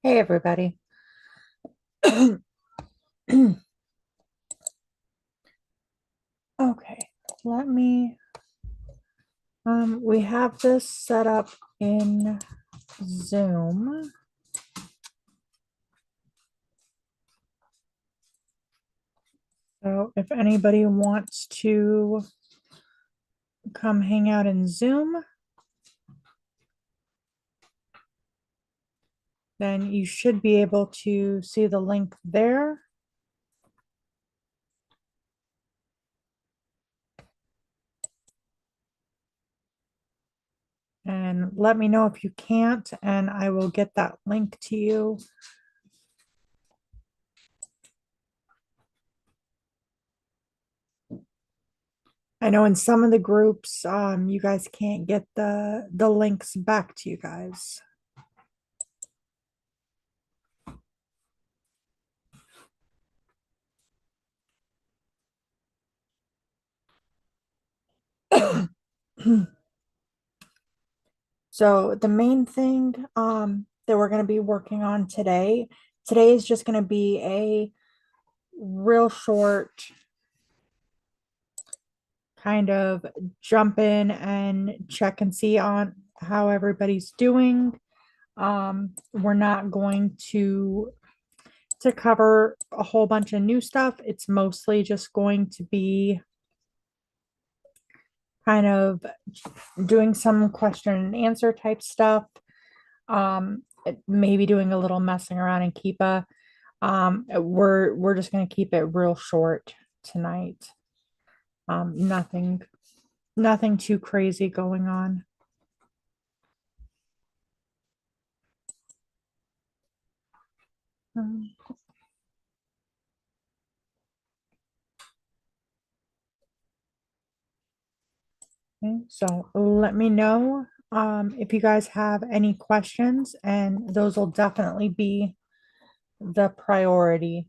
Hey, everybody. Okay, let me, we have this set up in Zoom. So if anybody wants to come hang out in Zoom, then you should be able to see the link there. And let me know if you can't, and I will get that link to you. I know in some of the groups, you guys can't get the links back to you guys. So the main thing that we're going to be working on today is just going to be a real short kind of jump in and check and see on how everybody's doing. We're not going to cover a whole bunch of new stuff. It's mostly just going to be kind of doing some question and answer type stuff. Maybe doing a little messing around in Keepa. We're just gonna keep it real short tonight. Nothing too crazy going on. Um, okay, so let me know if you guys have any questions, and those will definitely be the priority.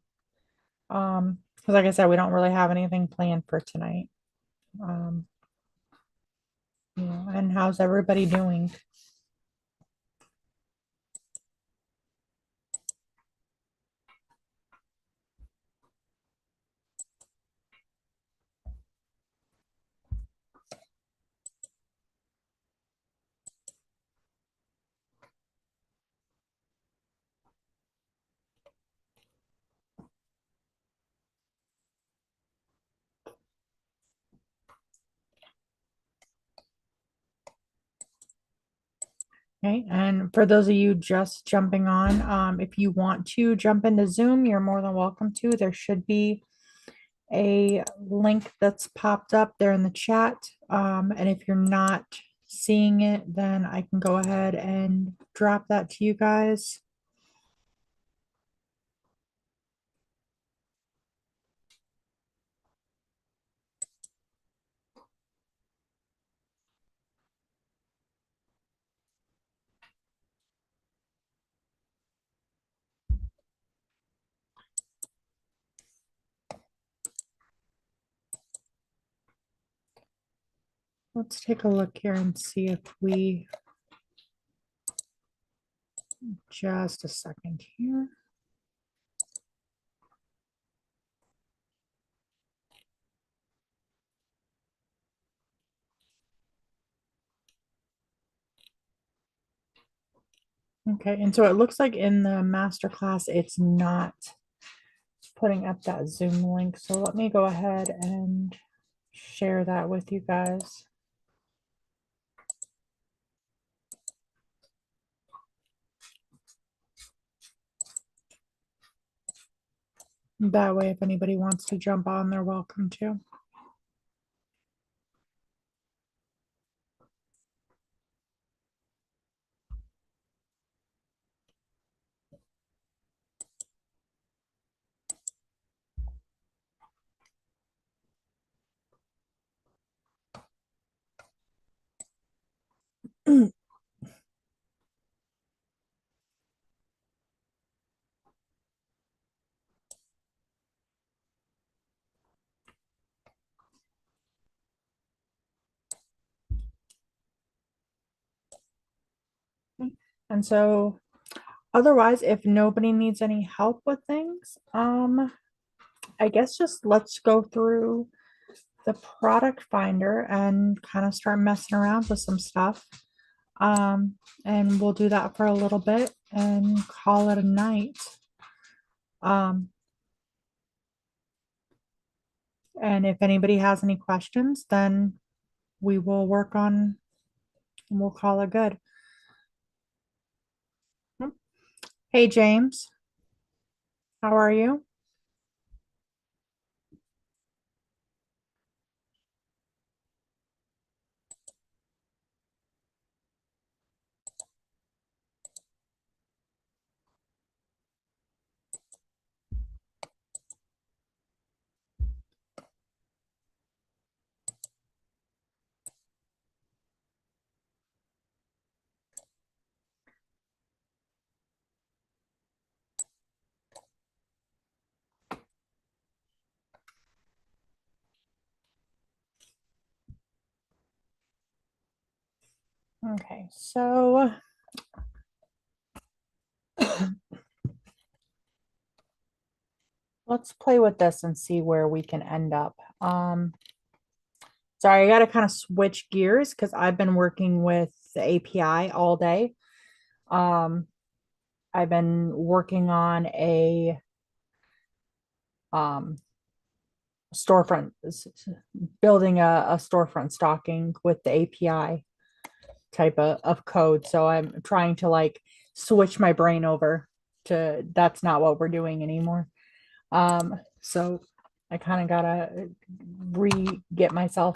Because like I said, we don't really have anything planned for tonight. Um, and how's everybody doing? Okay, and for those of you just jumping on, if you want to jump into Zoom, you're more than welcome to. There should be a link that's popped up there in the chat. And if you're not seeing it, then I can go ahead and drop that to you guys. Let's take a look here and see if we, just a second here. Okay, and so it looks like in the master class, it's not putting up that Zoom link. So let me go ahead and share that with you guys. That way, if anybody wants to jump on, they're welcome to. And so Otherwise, if nobody needs any help with things, I guess just let's go through the product finder and kind of start messing around with some stuff. And we'll do that for a little bit and call it a night. Um, and if anybody has any questions, then we will work on and we'll call it good. Hey, James, how are you? Okay, so let's play with this and see where we can end up. Sorry, I got to kind of switch gears because I've been working with the API all day. Um, I've been working on a um, storefront, building a storefront stocking with the API type of code. So I'm trying to like switch my brain over to that's not what we're doing anymore. So I kind of gotta re get myself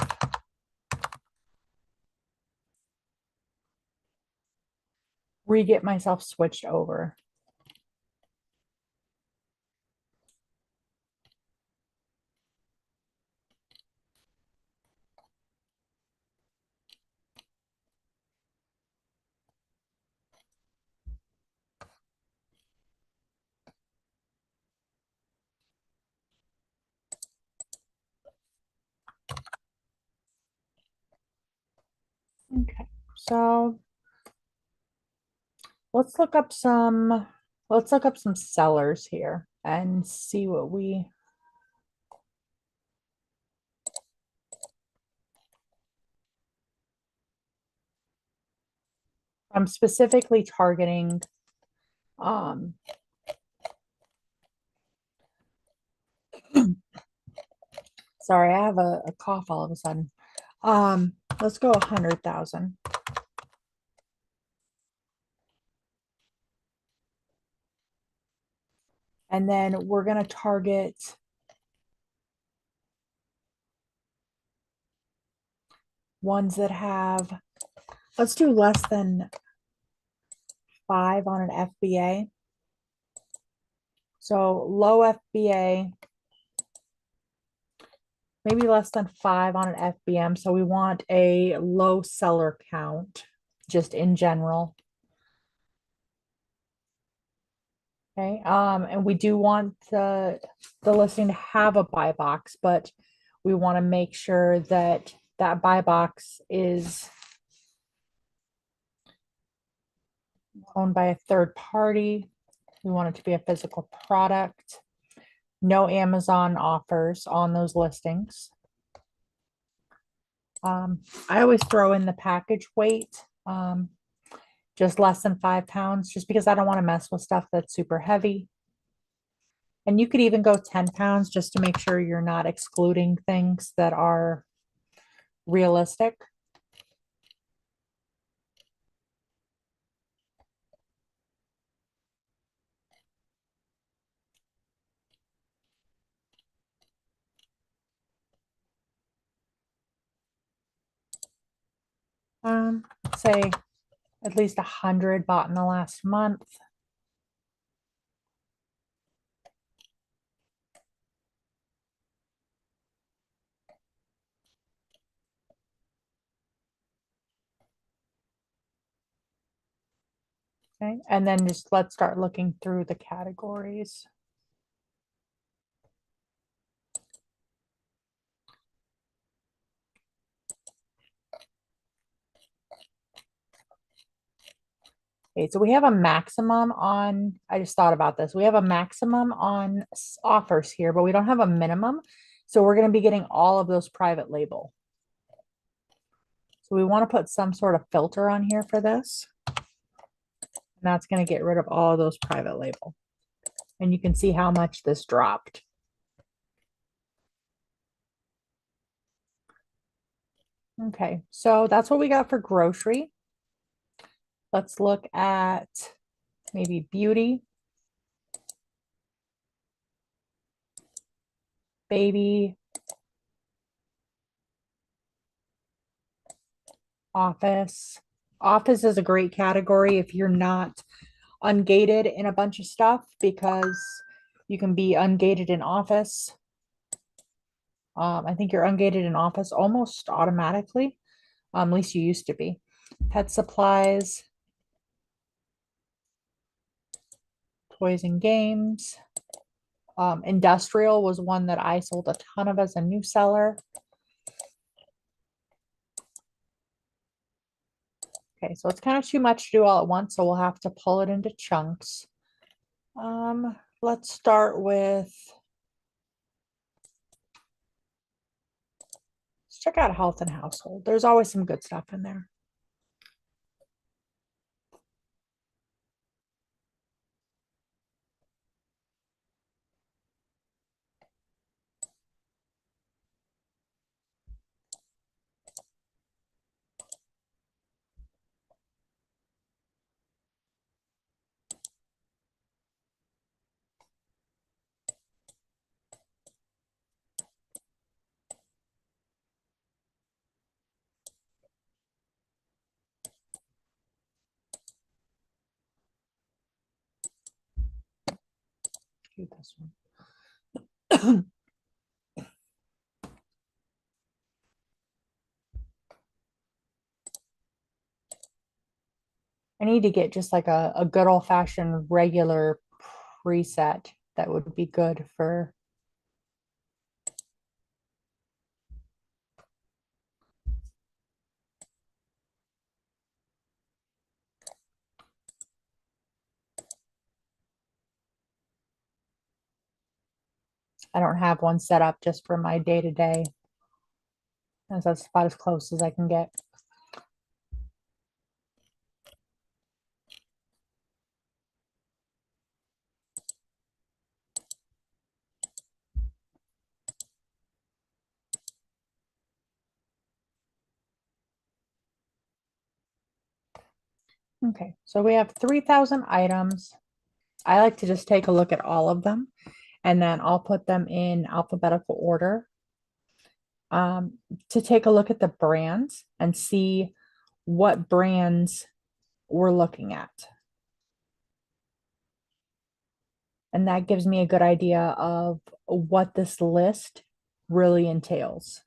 re-get myself switched over. Okay, so let's look up some let's look up some sellers here and see what we I'm specifically targeting um sorry, I have a cough all of a sudden. Let's go 100,000. And then we're gonna target ones that have, let's do less than 5 on an FBA. So low FBA, maybe less than 5 on an FBM. So we want a low seller count just in general. Okay. And we do want the listing to have a buy box, but we want to make sure that that buy box is owned by a third party. We want it to be a physical product. No Amazon offers on those listings. I always throw in the package weight, just less than 5 pounds, just because I don't want to mess with stuff that's super heavy. And you could even go 10 pounds just to make sure you're not excluding things that are realistic. Say at least 100 bought in the last month. Okay, and then just let's start looking through the categories. Okay, so we have a maximum on, I just thought about this. We have a maximum on offers here, but we don't have a minimum. So we're going to be getting all of those private label. So we want to put some sort of filter on here for this. And that's going to get rid of all of those private label. And you can see how much this dropped. Okay, so that's what we got for grocery. Let's look at maybe beauty, baby, office. Office is a great category if you're not ungated in a bunch of stuff because you can be ungated in office. I think you're ungated in office almost automatically. At least you used to be. Pet supplies, toys and games. Industrial was one that I sold a ton of as a new seller. Okay, so it's kind of too much to do all at once, so we'll have to pull it into chunks. Let's start with, let's check out health and household. There's always some good stuff in there. Do this one. I need to get just like a good old fashioned regular preset that would be good for. I don't have one set up just for my day to day, as that's about as close as I can get. Okay, so we have 3,000 items. I like to just take a look at all of them and then I'll put them in alphabetical order to take a look at the brands and see what brands we're looking at. And that gives me a good idea of what this list really entails.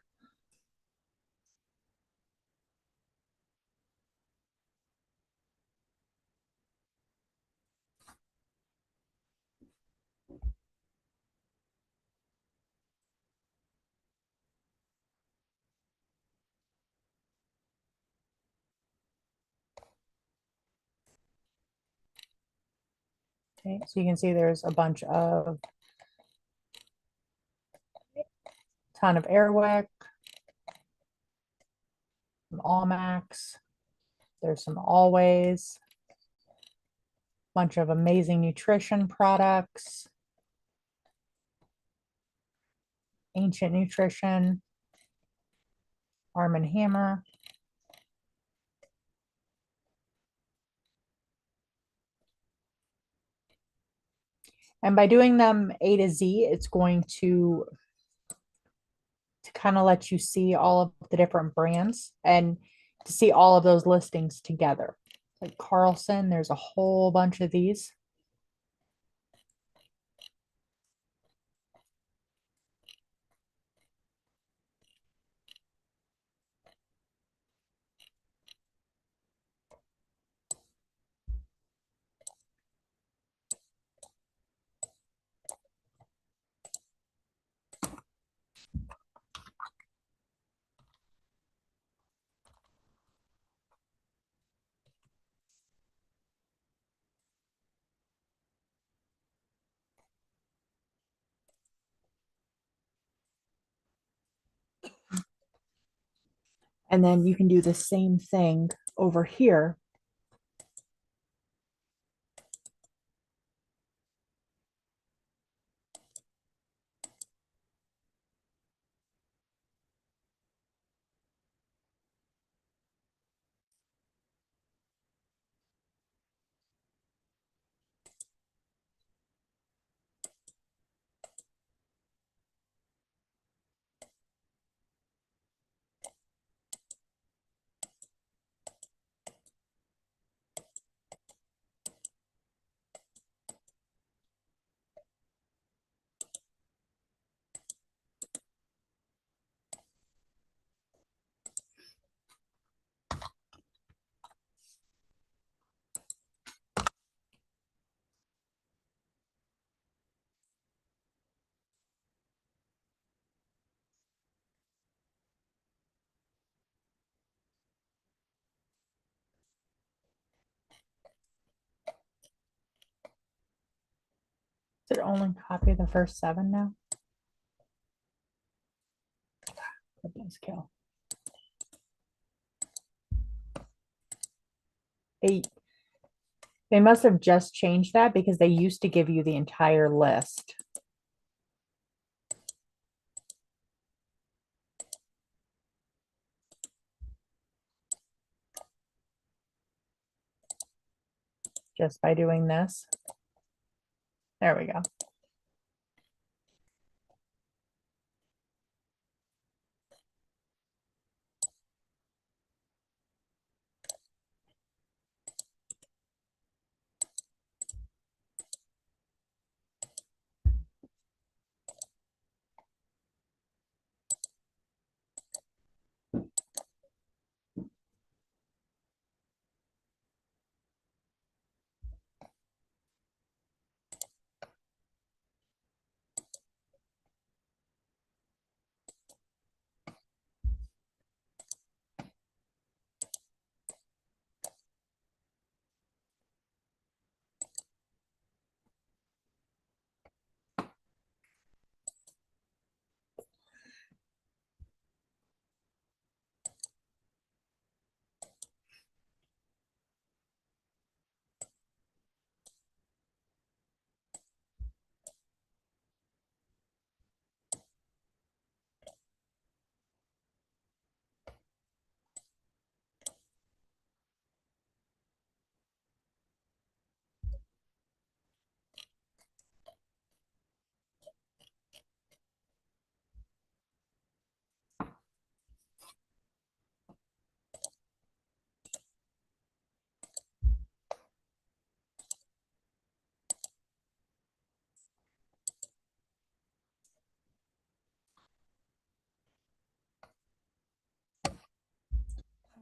Okay, so you can see there's a bunch of ton of Airwick, some Allmax, there's some Always, bunch of amazing nutrition products, Ancient Nutrition, Arm and Hammer. And by doing them A to Z, it's going to kind of let you see all of the different brands and to see all of those listings together. Like Carlson, there's a whole bunch of these. And then you can do the same thing over here. Did it only copy the first 7 now? Goodness, kill. 8. They must have just changed that because they used to give you the entire list. Just by doing this. There we go.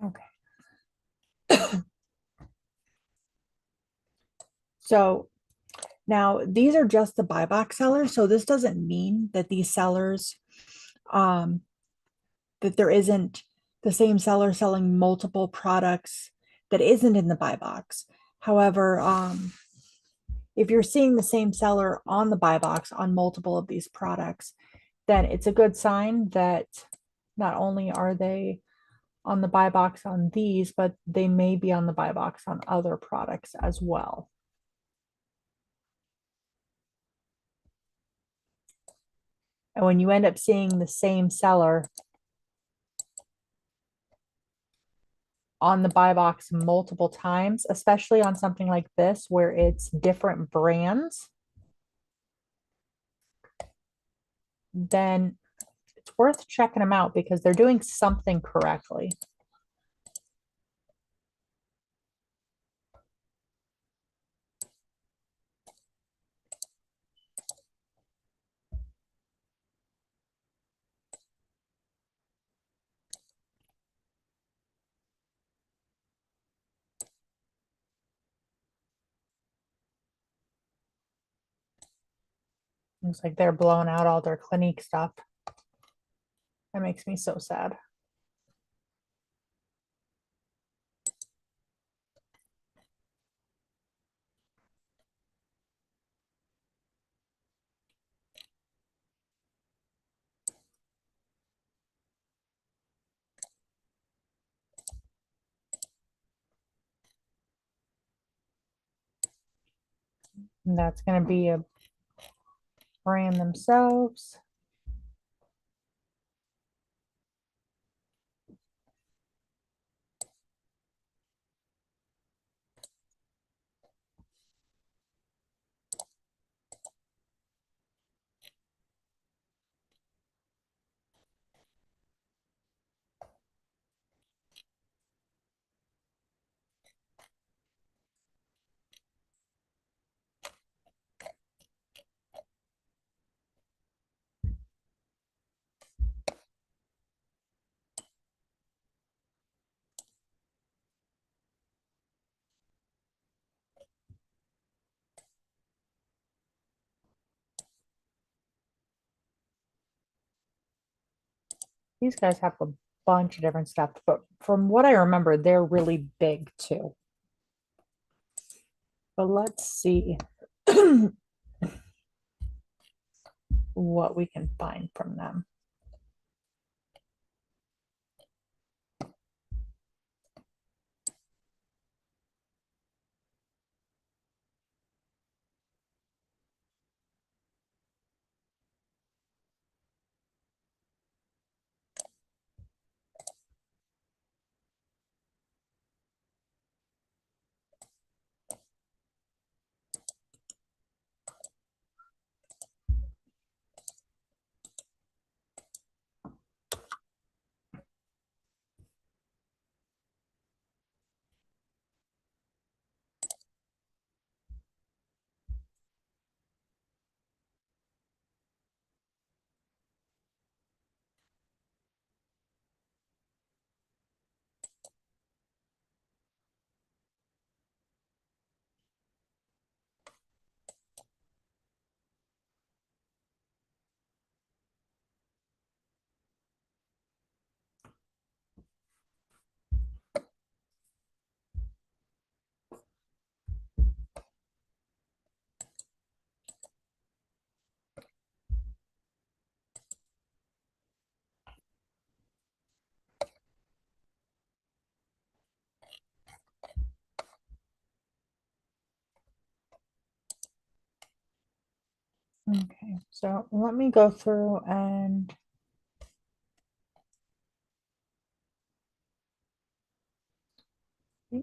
Okay. So now these are just the buy box sellers. So this doesn't mean that these sellers, um, that there isn't the same seller selling multiple products that isn't in the buy box. However, if you're seeing the same seller on the buy box on multiple of these products, then it's a good sign that not only are they on the buy box on these, but they may be on the buy box on other products as well. And when you end up seeing the same seller on the buy box multiple times, especially on something like this where it's different brands, then it's worth checking them out because they're doing something correctly. Looks like they're blowing out all their Clinique stuff. That makes me so sad. And that's going to be a brand themselves. These guys have a bunch of different stuff, but from what I remember, they're really big too. But let's see what we can find from them. Okay, so let me go through and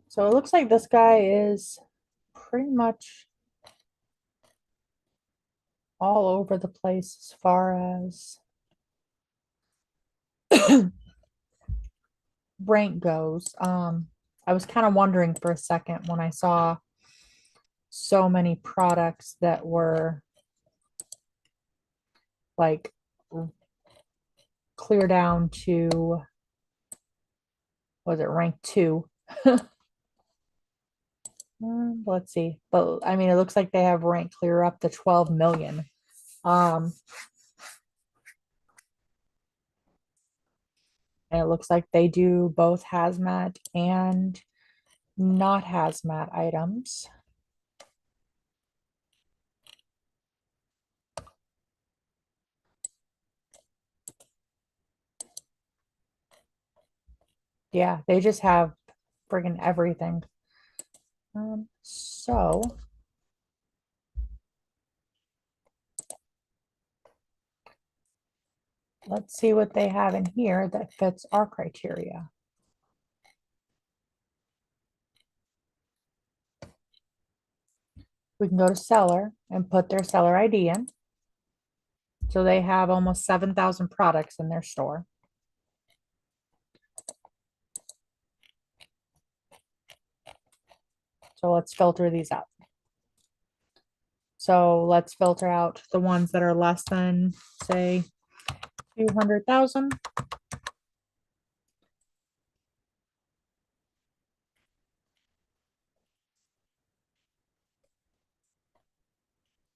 so it looks like this guy is pretty much all over the place as far as rank goes. I was kind of wondering for a second when I saw so many products that were like clear down to, was it rank 2? Let's see. But I mean, it looks like they have rank clear up to 12 million. Um, and it looks like they do both hazmat and not hazmat items. Yeah, they just have friggin' everything. So let's see what they have in here that fits our criteria. We can go to seller and put their seller ID in. So they have almost 7,000 products in their store. So let's filter these out. So let's filter out the ones that are less than, say, 200,000.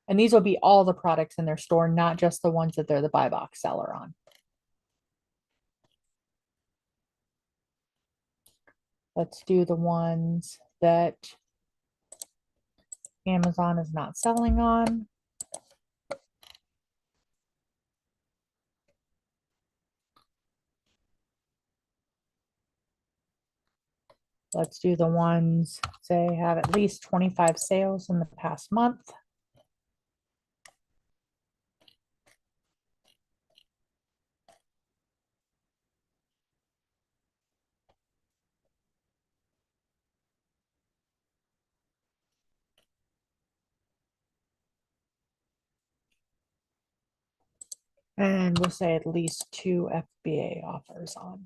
And these will be all the products in their store, not just the ones that they're the buy box seller on. Let's do the ones that Amazon is not selling on. Let's do the ones, say, have at least 25 sales in the past month. And we'll say at least 2 FBA offers on.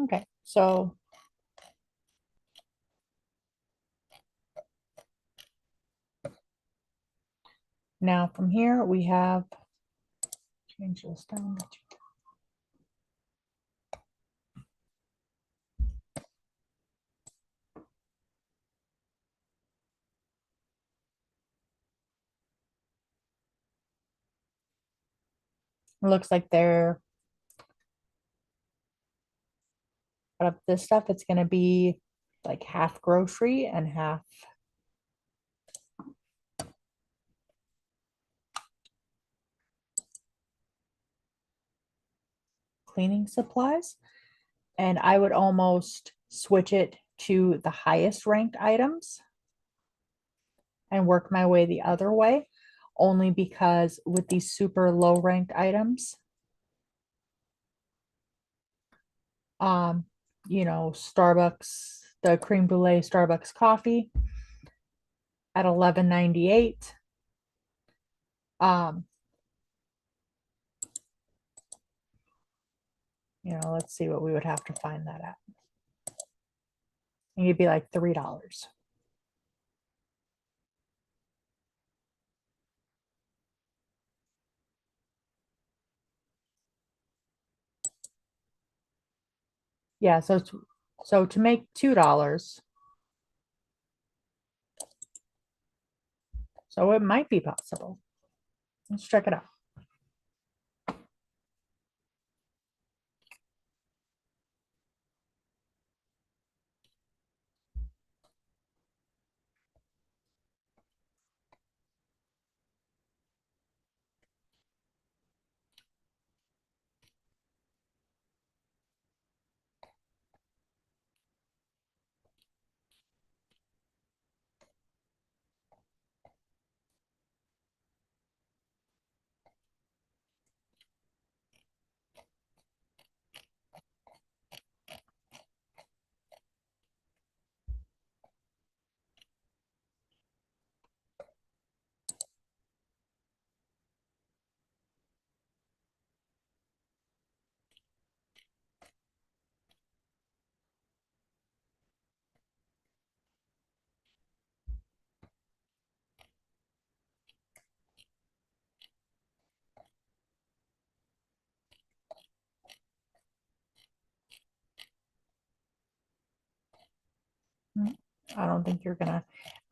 Okay, so now from here we have change this down to 2. It looks like they're out of this stuff, it's going to be like half grocery and half cleaning supplies. And I would almost switch it to the highest ranked items and work my way the other way, only because with these super low ranked items, um, Starbucks, the creme brulee Starbucks coffee at $11.98. Um, let's see what we would have to find that at. And you'd be like $3. Yeah, so to make $2, so it might be possible. Let's check it out. I don't think you're gonna,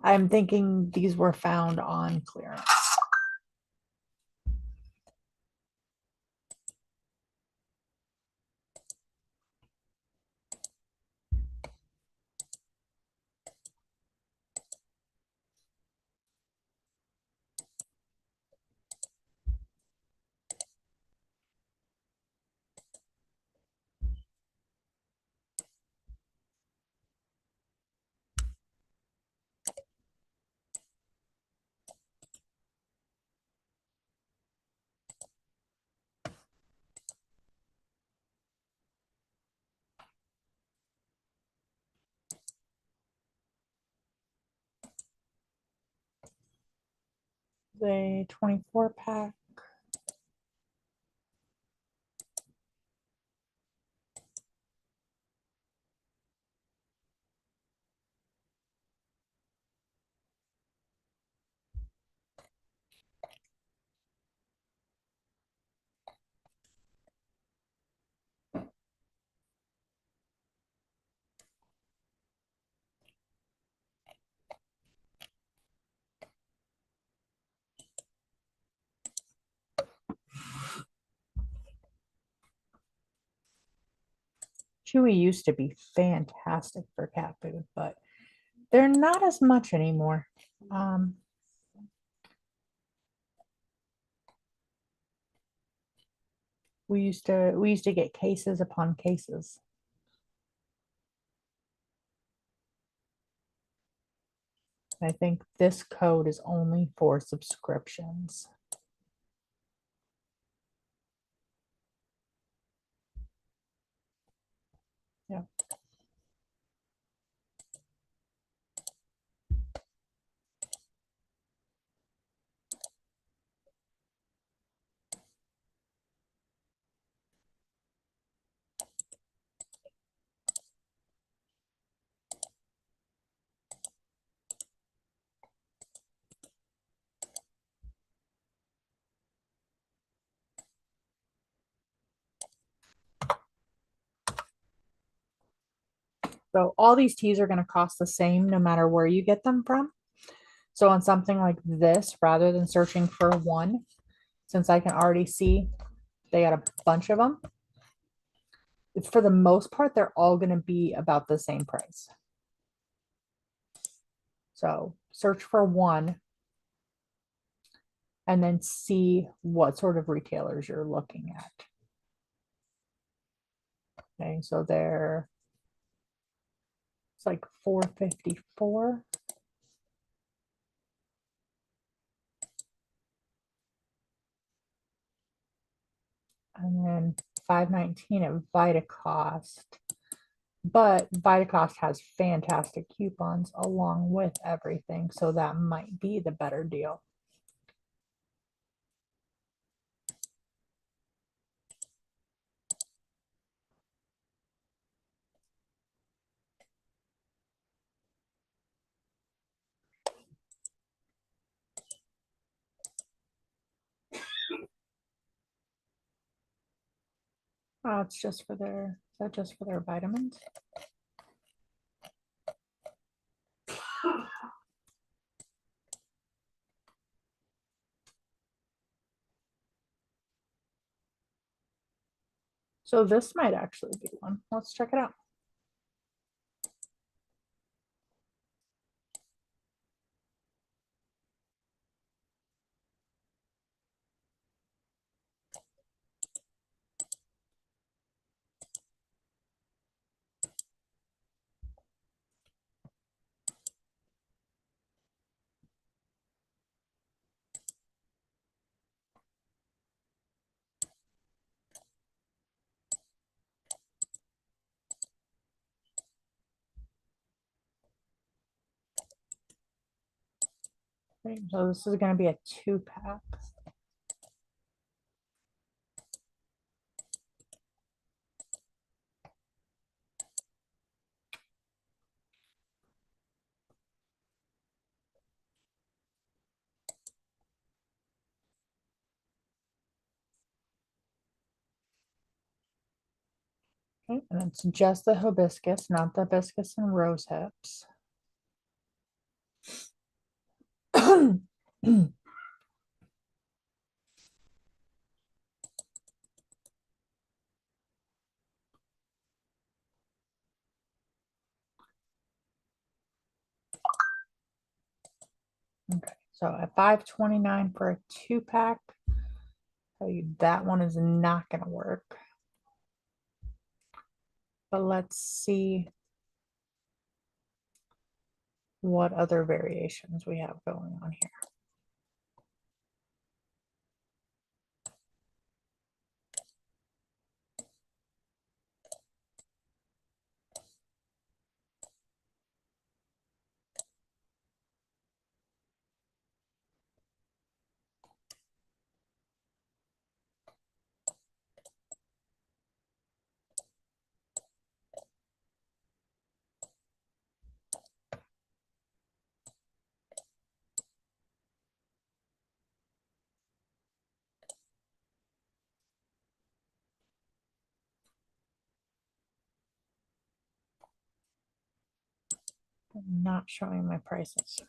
I'm thinking these were found on clearance. The 24 pack. Chewy used to be fantastic for cat food, but they're not as much anymore. Um, We used to get cases upon cases. I think this code is only for subscriptions. Yeah. So all these teas are going to cost the same no matter where you get them from. So on something like this, rather than searching for one, since I can already see they got a bunch of them, it's for the most part, they're all going to be about the same price. So search for one and then see what sort of retailers you're looking at. Okay, so it's like $4.54. And then $5.19 at Vitacost. But Vitacost has fantastic coupons along with everything, so that might be the better deal. Oh, it's just for their, is that just for their vitamins? So this might actually be one. Let's check it out. Okay, so this is going to be a 2-pack. Okay, and it's just the hibiscus, not the hibiscus and rose hips. Okay, so at $5.29 for a 2-pack, tell you that one is not going to work. But let's see what other variations we have going on here. I'm not showing my prices.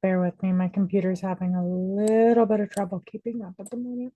Bear with me, my computer's having a little bit of trouble keeping up at the moment.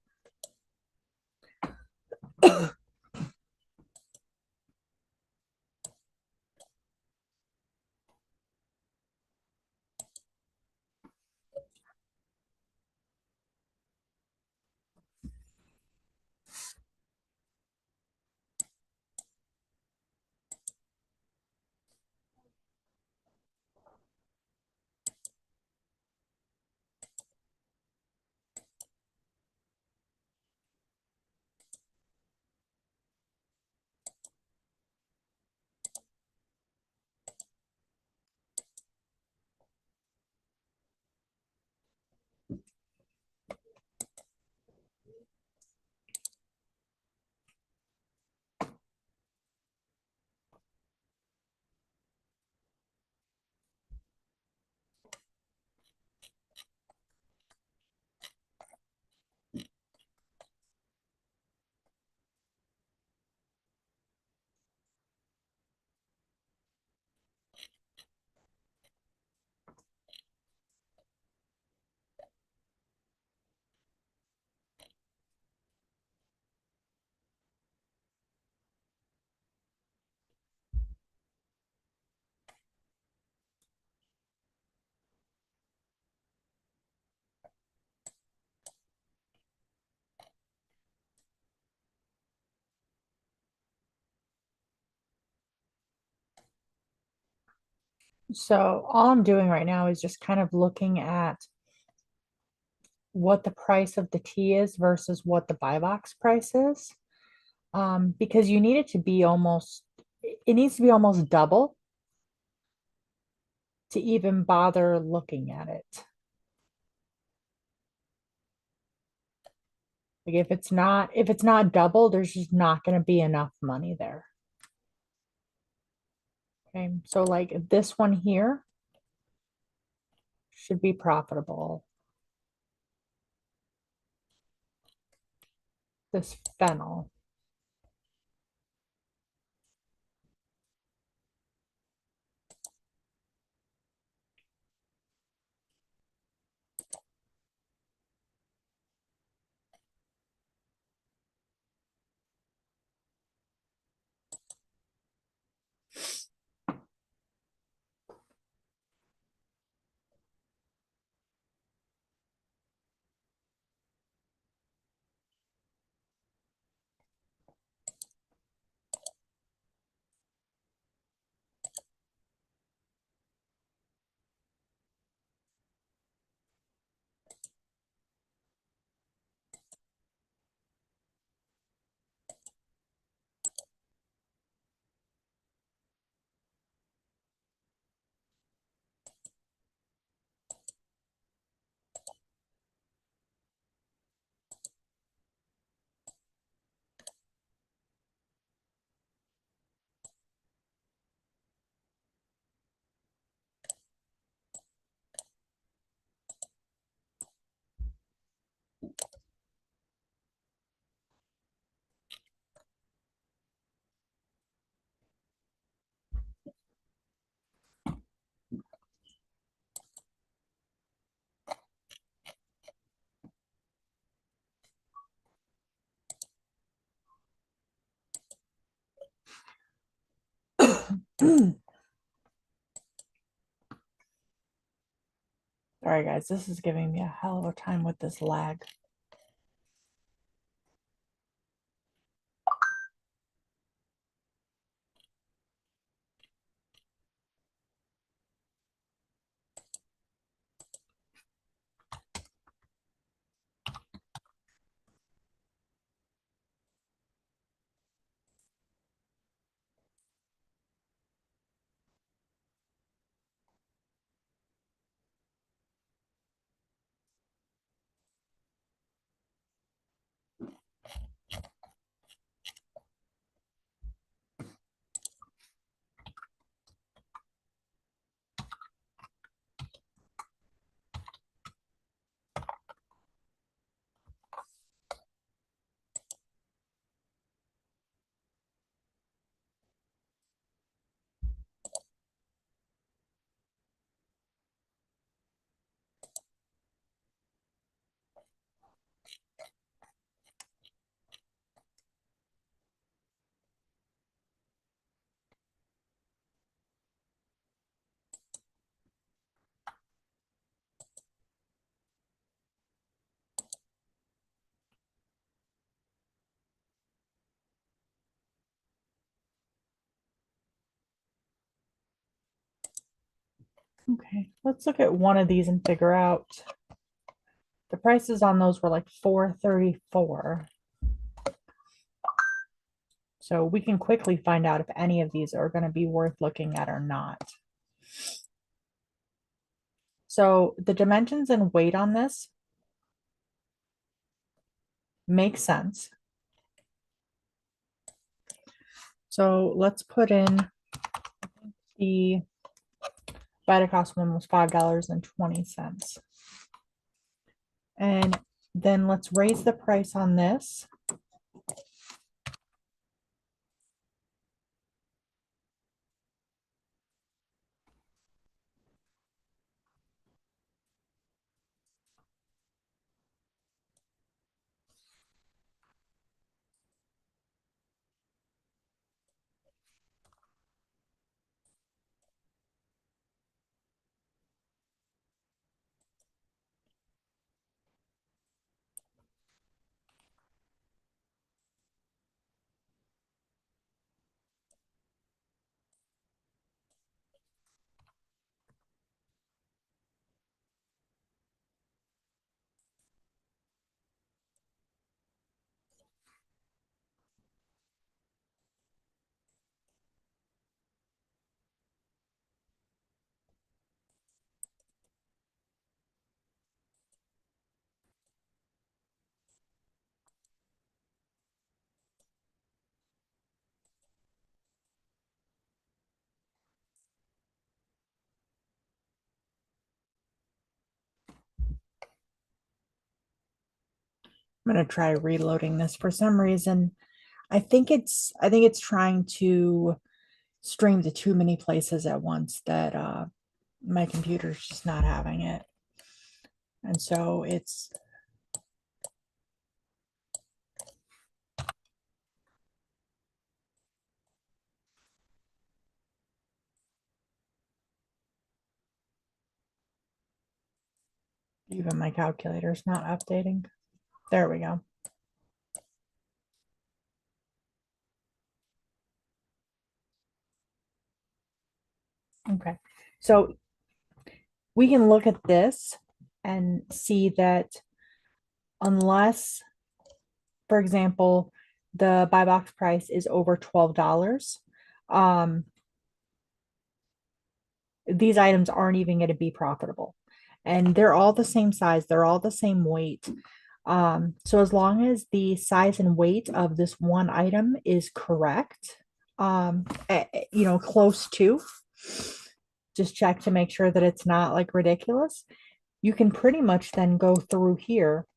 So all I'm doing right now is just kind of looking at what the price of the tea is versus what the buy box price is. Because you need it to be almost, it needs to be almost double to even bother looking at it. Like if it's not double, there's just not going to be enough money there. Okay, so like this one here should be profitable. This fennel. Sorry guys, this is giving me a hell of a time with this lag. Okay, let's look at one of these and figure out the prices on those were like $4.34. So we can quickly find out if any of these are going to be worth looking at or not. So the dimensions and weight on this make sense. So let's put in the Vitacost one was $5.20. And then let's raise the price on this. I'm gonna try reloading this. For some reason, I think it's trying to stream to too many places at once that my computer's just not having it. And so it's even my calculator's not updating. There we go. Okay. So we can look at this and see that unless, for example, the buy box price is over $12, um, these items aren't even going to be profitable. And they're all the same size, they're all the same weight. So as long as the size and weight of this one item is correct, close to, just check to make sure that it's not like ridiculous. You can pretty much then go through here.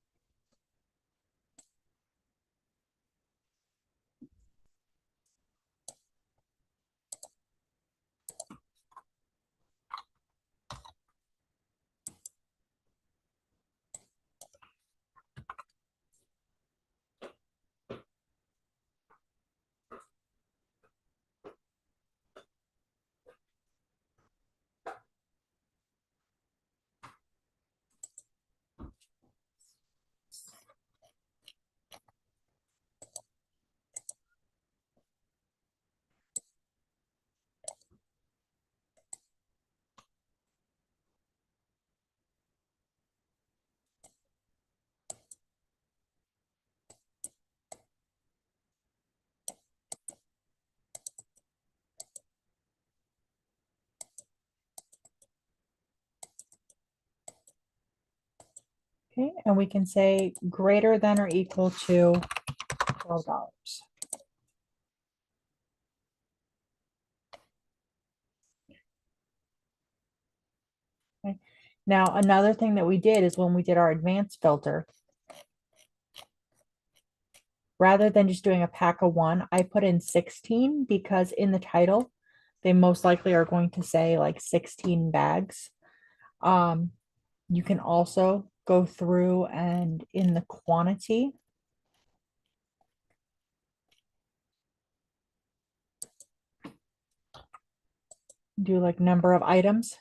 Okay, and we can say greater than or equal to $12. Okay. Now, another thing that we did is when we did our advanced filter, rather than just doing a pack of one, I put in 16 because in the title, they most likely are going to say like 16 bags. Um, you can also go through and in the quantity, do like number of items.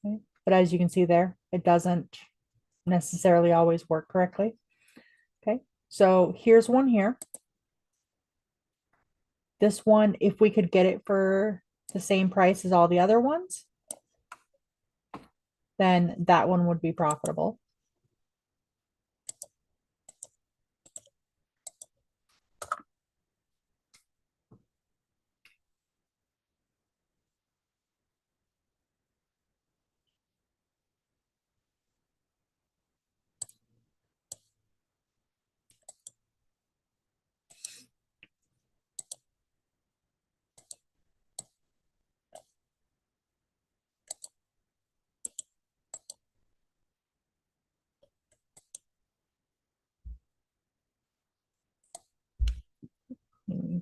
Okay. But as you can see there, it doesn't necessarily always work correctly. Okay, so here's one here. This one, if we could get it for the same price as all the other ones, then that one would be profitable.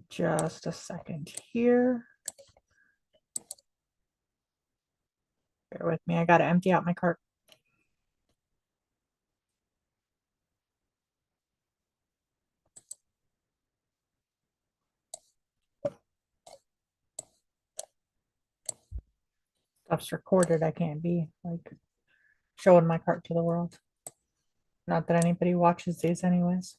Just a second here. Bear with me. I got to empty out my cart. Stuff's recorded. I can't be like showing my cart to the world. Not that anybody watches these anyways.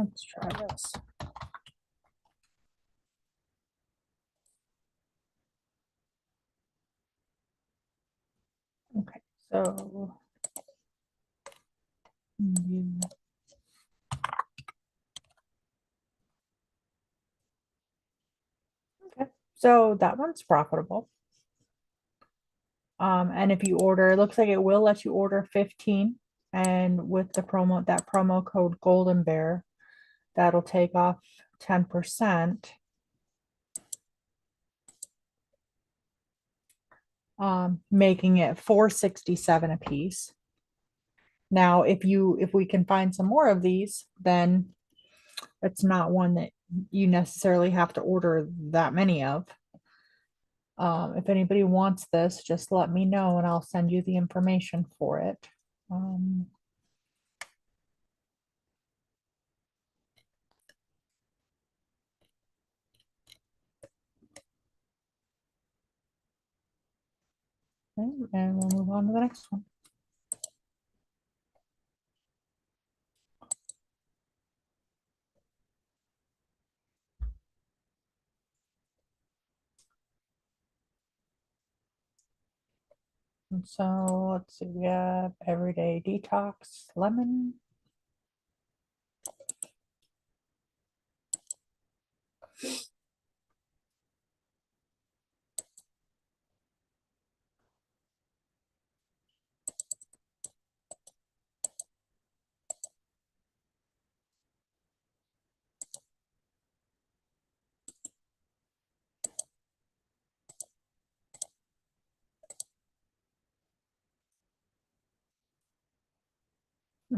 Let's try this. Okay, so okay, so that one's profitable. And if you order, it looks like it will let you order 15. And with the promo, that promo code Golden Bear, that'll take off 10%, making it $4.67 a piece. Now, if we can find some more of these, then it's not one that you necessarily have to order that many of. If anybody wants this, just let me know and I'll send you the information for it. Okay, and we'll move on to the next one. And so let's see, we have Everyday Detox Lemon.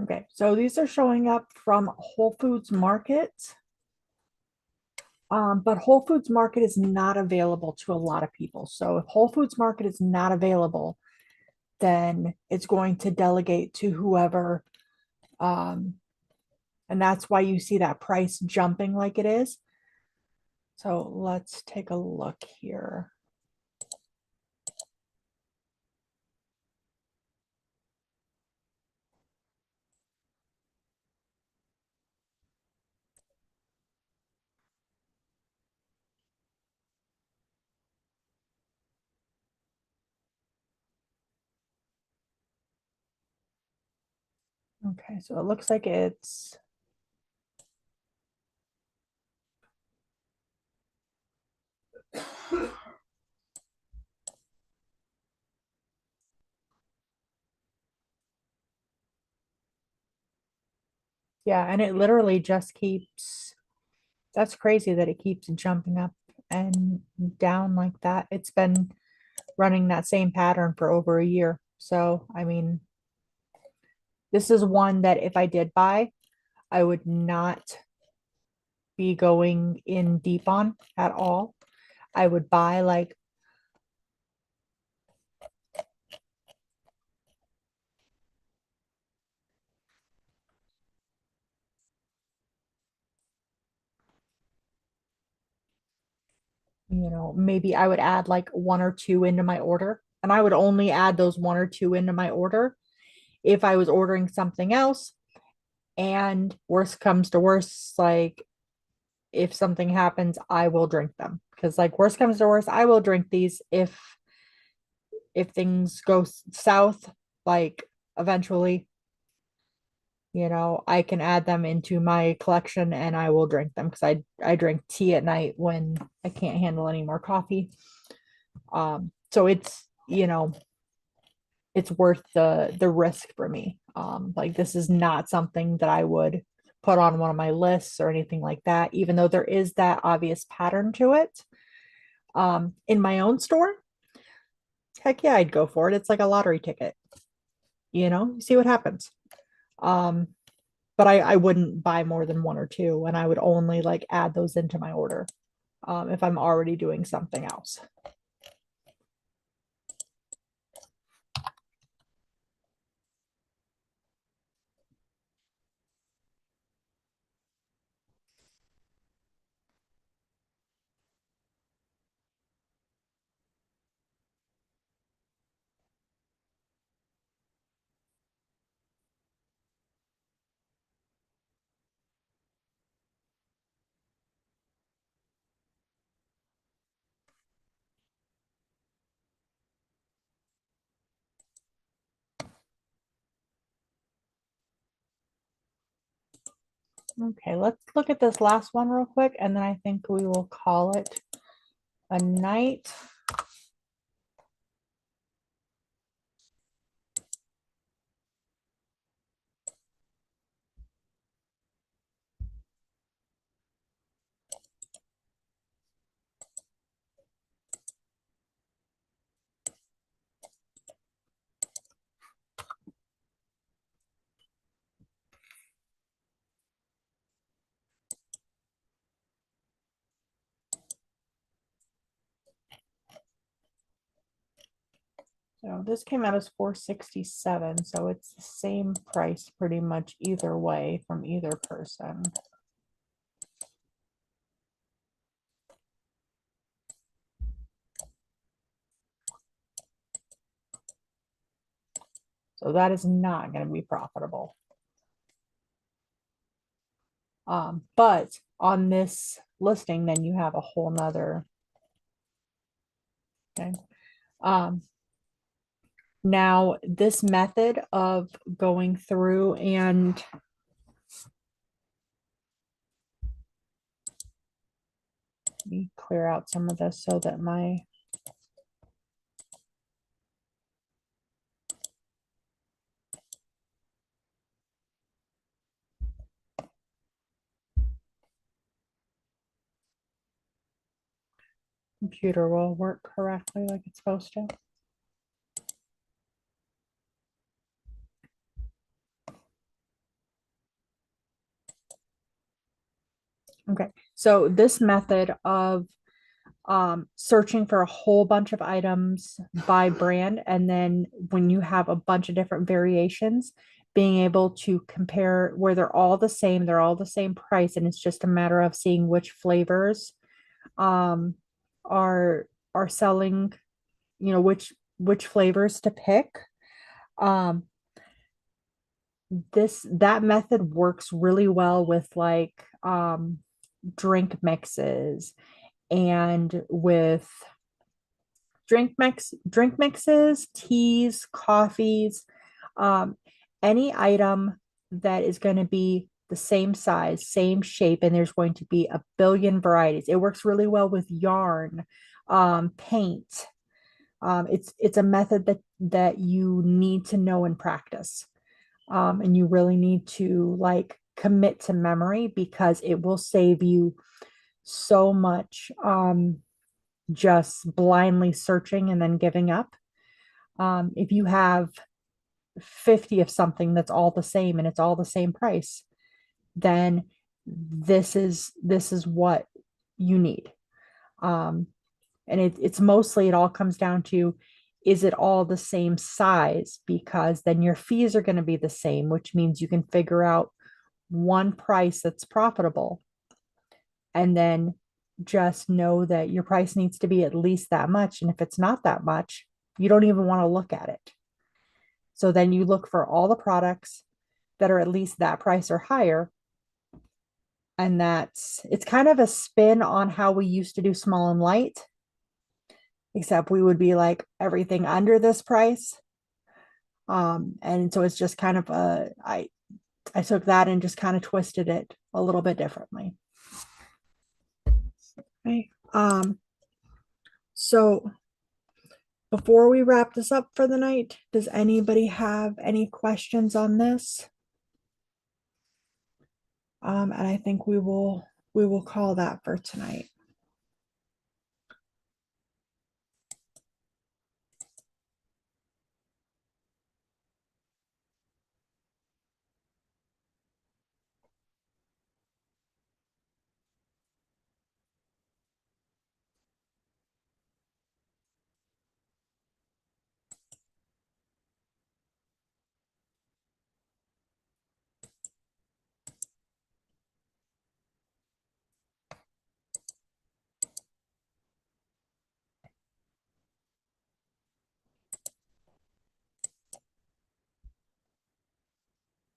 Okay, so these are showing up from Whole Foods Market. But Whole Foods Market is not available to a lot of people. So if Whole Foods Market is not available, then it's going to delegate to whoever. And that's why you see that price jumping like it is. So let's take a look here. Okay, so it looks like it's yeah, and it literally just keeps, that's crazy that it keeps jumping up and down like that. It's been running that same pattern for over a year. So, I mean, this is one that if I did buy, I would not be going in deep on at all. I would buy like, maybe I would add like one or two into my order. And I would only add those one or two into my order if I was ordering something else. And worst comes to worst, like if something happens, I will drink them. Because like worst comes to worst, I will drink these if things go south, like eventually, I can add them into my collection and I will drink them because I drink tea at night when I can't handle any more coffee. So it's worth the risk for me. Like this is not something that I would put on one of my lists or anything like that, even though there is that obvious pattern to it. In my own store, heck yeah, I'd go for it. It's like a lottery ticket, see what happens. Um, but I wouldn't buy more than one or two, and I would only like add those into my order if I'm already doing something else. Okay, let's look at this last one real quick, and then I think we will call it a night. So this came out as 467, so it's the same price pretty much either way from either person. So that is not going to be profitable. But on this listing, then you have a whole nother. Okay. Now this method of going through and let me clear out some of this so that my computer will work correctly like it's supposed to. Okay, so this method of searching for a whole bunch of items by brand, and then when you have a bunch of different variations, being able to compare where they're all the same price, and it's just a matter of seeing which flavors um, are selling, which flavors to pick. Um, that method works really well with like drink mixes and with drink mixes, teas, coffees, um, any item that is going to be the same size, same shape, and there's going to be a billion varieties. It works really well with yarn, paint. It's a method that you need to know and practice. And you really need to like commit to memory because it will save you so much just blindly searching and then giving up. If you have 50 of something that's all the same and it's all the same price, then this is what you need. Um, and it's mostly it all comes down to, is it all the same size? Because then your fees are going to be the same, which means you can figure out one price that's profitable, and then just know that your price needs to be at least that much. And if it's not that much, you don't even want to look at it. So then you look for all the products that are at least that price or higher. And it's kind of a spin on how we used to do small and light, except we would be like everything under this price. And so it's just kind of I took that and just kind of twisted it a little bit differently. Okay. So before we wrap this up for the night, does anybody have any questions on this? And I think we will call that for tonight.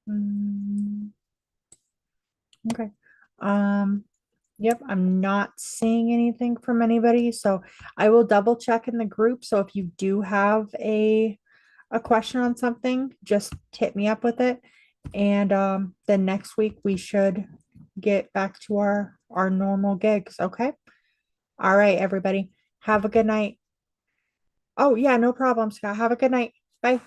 Mm, okay. Yep, I'm not seeing anything from anybody, so I will double check in the group. So if you do have a question on something, just hit me up with it. And then next week we should get back to our normal gigs, okay? All right, everybody. Have a good night. Oh, yeah, no problem, Scott. Have a good night. Bye.